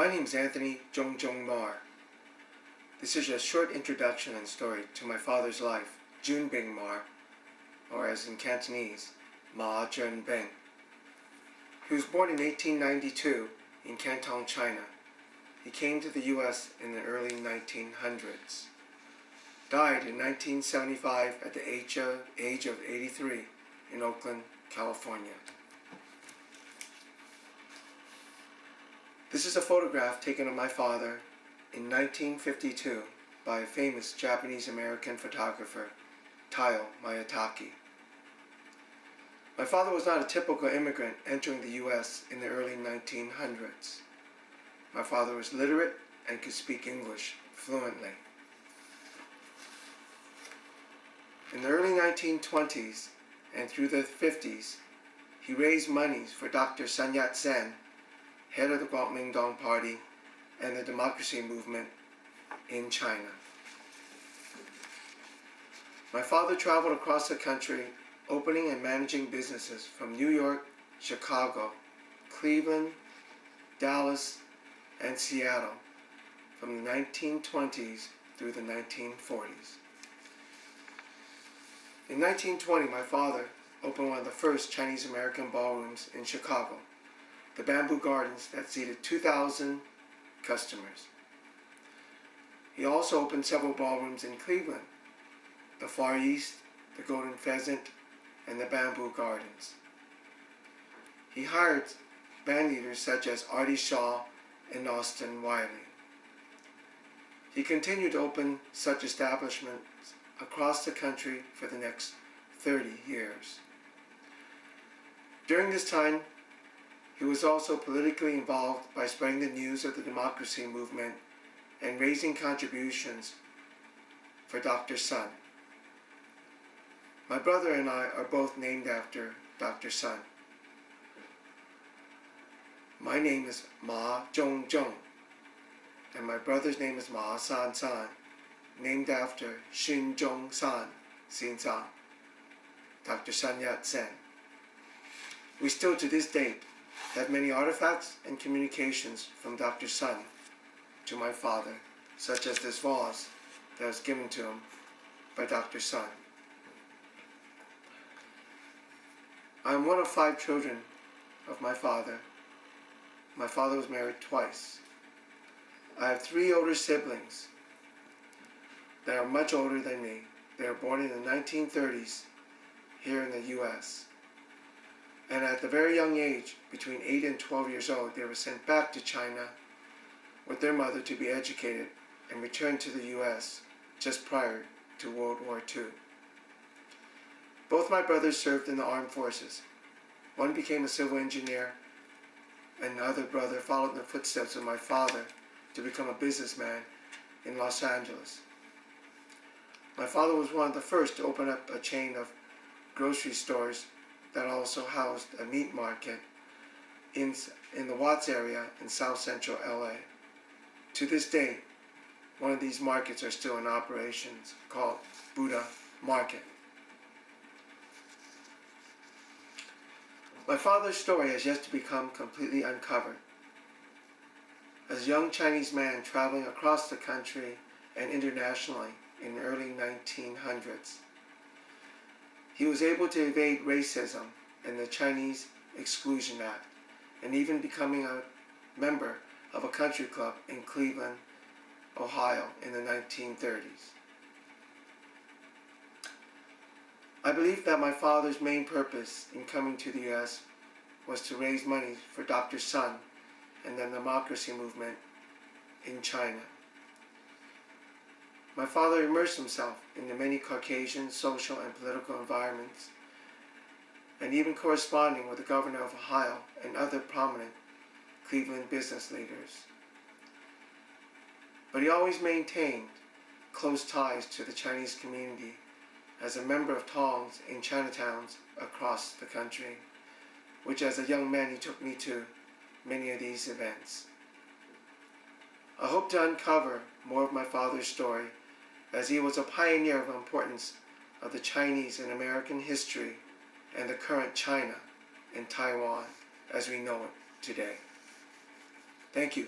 My name is Anthony Jun Bing Mar. This is a short introduction and story to my father's life, Jun Bing Mar, or as in Cantonese, Ma Jun Bing. He was born in 1892 in Canton, China. He came to the U.S. in the early 1900s. Died in 1975 at the age of 83 in Oakland, California. This is a photograph taken of my father in 1952 by a famous Japanese-American photographer, Tao Miyazaki. My father was not a typical immigrant entering the U.S. in the early 1900s. My father was literate and could speak English fluently. In the early 1920s and through the 50s, he raised monies for Dr. Sun Yat-sen, head of the Kuomintang Party and the democracy movement in China. My father traveled across the country opening and managing businesses from New York, Chicago, Cleveland, Dallas, and Seattle from the 1920s through the 1940s. In 1920, my father opened one of the first Chinese-American ballrooms in Chicago, the Bamboo Gardens that seated 2,000 customers. He also opened several ballrooms in Cleveland, the Far East, the Golden Pheasant, and the Bamboo Gardens. He hired band leaders such as Artie Shaw and Austin Wiley. He continued to open such establishments across the country for the next 30 years. During this time, he was also politically involved by spreading the news of the democracy movement and raising contributions for Dr. Sun. My brother and I are both named after Dr. Sun. My name is Ma Zhong Zhong, and my brother's name is Ma San San, named after Xin Zhong San, Xin San, Dr. Sun Yat-sen. We still to this date have many artifacts and communications from Dr. Sun to my father, such as this vase that was given to him by Dr. Sun. I am one of 5 children of my father. My father was married twice. I have 3 older siblings that are much older than me. They were born in the 1930s here in the U.S. And at the very young age, between 8 and 12 years old, they were sent back to China with their mother to be educated and returned to the U.S. just prior to World War II. Both my brothers served in the armed forces. One became a civil engineer, and the other brother followed in the footsteps of my father to become a businessman in Los Angeles. My father was one of the first to open up a chain of grocery stores that also housed a meat market in the Watts area in South Central LA. To this day, one of these markets are still in operations, called Buddha Market. My father's story has yet to become completely uncovered. As a young Chinese man traveling across the country and internationally in the early 1900s, he was able to evade racism and the Chinese Exclusion Act, and even becoming a member of a country club in Cleveland, Ohio in the 1930s. I believe that my father's main purpose in coming to the U.S. was to raise money for Dr. Sun and the democracy movement in China. My father immersed himself in the many Caucasian social and political environments, and even corresponding with the governor of Ohio and other prominent Cleveland business leaders. But he always maintained close ties to the Chinese community as a member of Tongs in Chinatowns across the country, which as a young man he took me to many of these events. I hope to uncover more of my father's story, as he was a pioneer of the importance of the Chinese in American history and the current China and Taiwan as we know it today. Thank you.